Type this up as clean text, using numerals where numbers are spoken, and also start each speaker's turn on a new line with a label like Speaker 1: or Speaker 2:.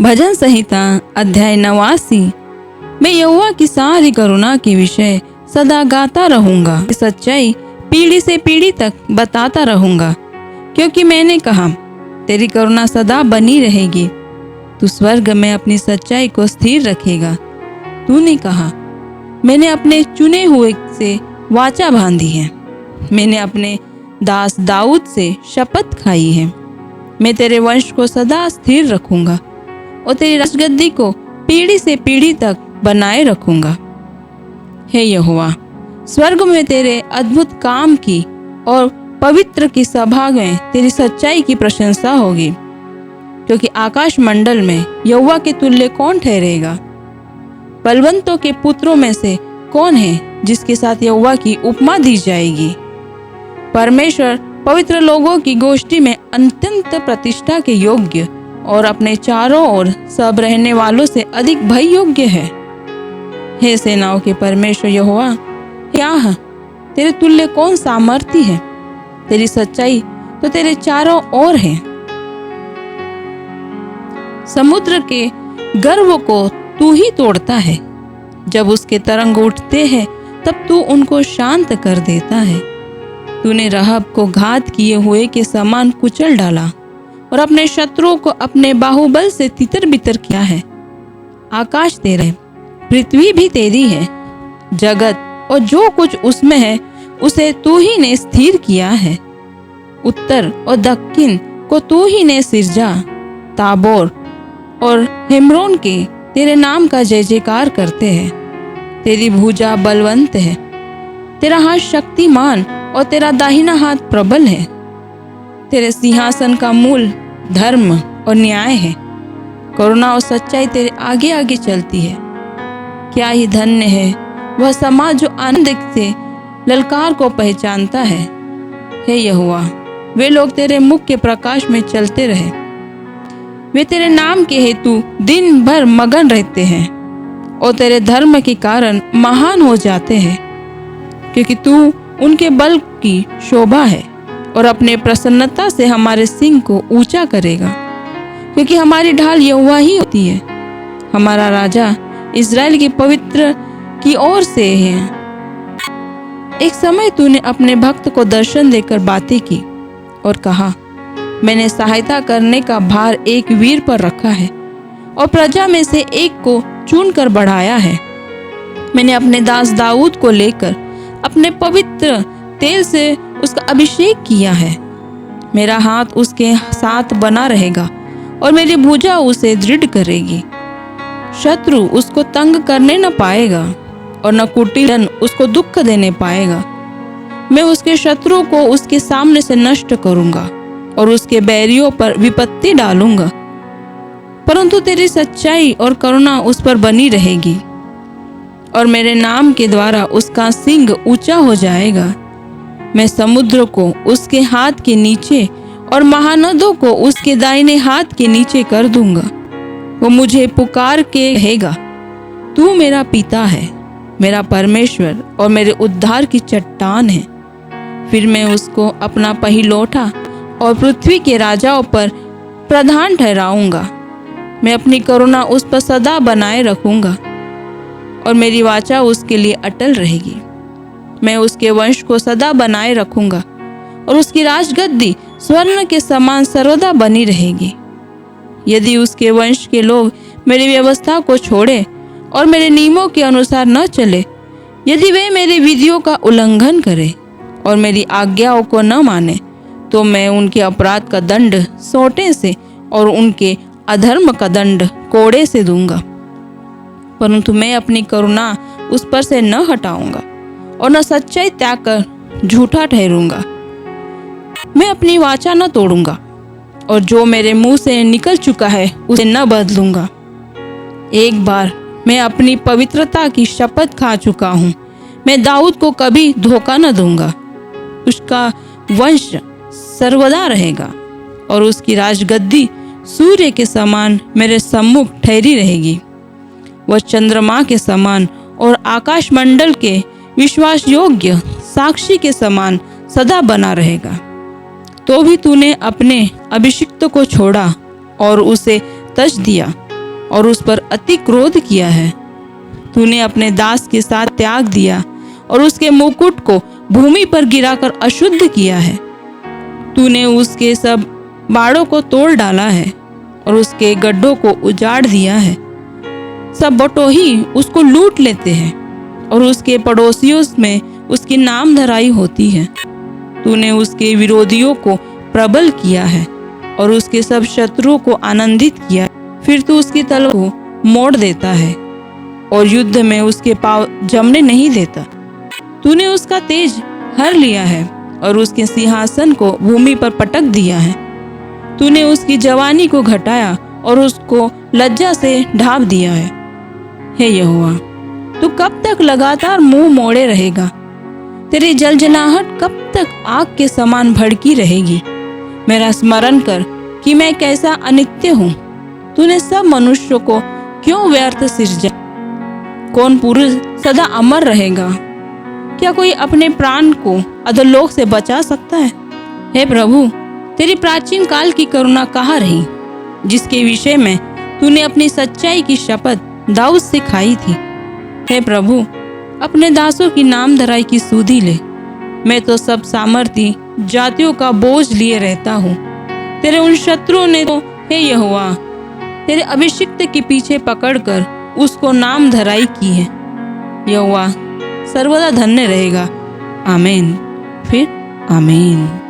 Speaker 1: भजन संहिता अध्याय 89। मैं यहोवा की सारी करुणा के विषय सदा गाता रहूंगा, सच्चाई पीढ़ी से पीढ़ी तक बताता रहूंगा, क्योंकि मैंने कहा तेरी करुणा सदा बनी रहेगी। तू स्वर्ग में अपनी सच्चाई को स्थिर रखेगा। तूने कहा मैंने अपने चुने हुए से वाचा बांधी है, मैंने अपने दास दाऊद से शपथ खाई है। मैं तेरे वंश को सदा स्थिर रखूंगा और तेरी राजगद्दी को पीढ़ी से पीढ़ी तक बनाए रखूंगा। हे यहोवा, स्वर्ग में तेरे अद्भुत काम की और पवित्र की सभा में तेरी सच्चाई की प्रशंसा होगी, क्योंकि आकाश मंडल में यहोवा के तुल्य कौन ठहरेगा। बलवंतों के पुत्रों में से कौन है जिसके साथ यहोवा की उपमा दी जाएगी। परमेश्वर पवित्र लोगों की गोष्ठी में अत्यंत प्रतिष्ठा के योग्य और अपने चारों ओर सब रहने वालों से अधिक भय योग्य है। हे सेनाओं के परमेश्वर यहोवा, क्या है तेरे तुल्य कौन सामर्थी है। तेरी सच्चाई तो तेरे चारों ओर है। समुद्र के गर्व को तू ही तोड़ता है। जब उसके तरंग उठते हैं तब तू उनको शांत कर देता है। तूने रहब को घात किए हुए के समान कुचल डाला और अपने शत्रुओं को अपने बाहुबल से तितर बितर किया है। आकाश तेरा है, पृथ्वी भी तेरी है, जगत और जो कुछ उसमें है उसे तू ही ने स्थिर किया है। उत्तर और दक्षिण को तू ही ने सिरजा। ताबोर और हेम्रोन के तेरे नाम का जय जयकार करते हैं। तेरी भुजा बलवंत है, तेरा हाथ शक्तिमान और तेरा दाहिना हाथ प्रबल है। तेरे सिंहासन का मूल धर्म और न्याय है। करुणा और सच्चाई तेरे आगे आगे चलती है। क्या ही धन्य है वह समाज जो आनंद से ललकार को पहचानता है। हे यहोवा, वे लोग तेरे मुख के प्रकाश में चलते रहे। वे तेरे नाम के हेतु दिन भर मगन रहते हैं और तेरे धर्म के कारण महान हो जाते हैं, क्योंकि तू उनके बल की शोभा है और अपने प्रसन्नता से हमारे सिंह को ऊंचा करेगा, क्योंकि हमारी ढाल यहोवा ही होती है। हमारा राजा इज़राइल के पवित्र की ओर से है। एक समय तूने अपने भक्त को दर्शन देकर बातें की और कहा, मैंने सहायता करने का भार एक वीर पर रखा है और प्रजा में से एक को चुनकर बढ़ाया है। मैंने अपने दास दाऊद को लेकर अपने पवित्र तेल से उसका अभिषेक किया है। मेरा हाथ उसके साथ बना रहेगा और मेरी भुजा उसे दृढ़ करेगी। शत्रु उसको तंग करने न पाएगा और न कुटिल जन उसको दुख देने पाएगा। मैं उसके शत्रुओं को उसके सामने से नष्ट करूंगा और उसके बैरियों पर विपत्ति डालूंगा, परंतु तेरी सच्चाई और करुणा उस पर बनी रहेगी और मेरे नाम के द्वारा उसका सिंग ऊंचा हो जाएगा। मैं समुद्र को उसके हाथ के नीचे और महानदों को उसके दाहिने हाथ के नीचे कर दूंगा। वो मुझे पुकार के कहेगा, तू मेरा पिता है, मेरा परमेश्वर और मेरे उद्धार की चट्टान है। फिर मैं उसको अपना पहिलौठा और पृथ्वी के राजाओं पर प्रधान ठहराऊंगा। मैं अपनी करुणा उस पर सदा बनाए रखूंगा और मेरी वाचा उसके लिए अटल रहेगी। मैं उसके वंश को सदा बनाए रखूंगा और उसकी राजगद्दी स्वर्ण के समान सर्वदा बनी रहेगी। यदि उसके वंश के लोग मेरी व्यवस्था को छोड़े और मेरे नियमों के अनुसार न चले, यदि वे मेरी विधियों का उल्लंघन करें और मेरी आज्ञाओं को न माने, तो मैं उनके अपराध का दंड सोंटे से और उनके अधर्म का दंड कोड़े से दूंगा। परंतु मैं अपनी करुणा उस पर से न हटाऊंगा और न सच्चाई त्याग कर झूठा ठहरूंगा। मैं अपनी वाचा न तोड़ूंगा और जो मेरे मुंह से निकल चुका है उसे न बदलूंगा। एक बार मैं अपनी पवित्रता की शपथ खा चुका हूँ। मैं दाऊद को कभी धोखा न दूंगा। उसका वंश सर्वदा रहेगा और उसकी राजगद्दी सूर्य के समान मेरे सम्मुख ठहरी रहेगी। वह चंद्रमा के समान और आकाश मंडल के विश्वास योग्य साक्षी के समान सदा बना रहेगा। तो भी तूने अपने अभिषिक्त को छोड़ा और उसे तज दिया और उस पर अति क्रोध किया है। तूने अपने दास के साथ त्याग दिया और उसके मुकुट को भूमि पर गिराकर अशुद्ध किया है। तूने उसके सब बाड़ों को तोड़ डाला है और उसके गड्ढों को उजाड़ दिया है। सब बटोही उसको लूट लेते हैं और उसके पड़ोसियों में उसकी नाम धराई होती है। तूने उसके विरोधियों को प्रबल किया है और उसके सब शत्रुओं को आनंदित किया। फिर तू उसकी तलवार को मोड़ देता है और युद्ध में उसके पाँव जमने नहीं देता। तूने उसका तेज हर लिया है और उसके सिंहासन को भूमि पर पटक दिया है। तूने उसकी जवानी को घटाया और उसको लज्जा से ढांप दिया है। हे यहोवा, तू कब तक लगातार मुंह मोड़े रहेगा? तेरी जलजलाहट कब तक आग के समान भड़की रहेगी? मेरा स्मरण कर कि मैं कैसा अनित्य हूँ। तूने सब मनुष्यों को क्यों व्यर्थ सिरजा? कौन पुरुष सदा अमर रहेगा? क्या कोई अपने प्राण को अधोलोक से बचा सकता है? हे प्रभु, तेरी प्राचीन काल की करुणा कहाँ रही, जिसके विषय में तूने अपनी सच्चाई की शपथ दाऊद से खाई थी? हे प्रभु, अपने दासों की नाम धराई की सुधि ले। मैं तो सब सामर्थी जातियों का बोझ लिए रहता हूँ। तेरे उन शत्रुओं ने तो हे यहोवा तेरे अभिषिक्त के पीछे पकड़कर उसको नाम धराई की है। यहोवा सर्वदा धन्य रहेगा। आमीन। फिर आमीन।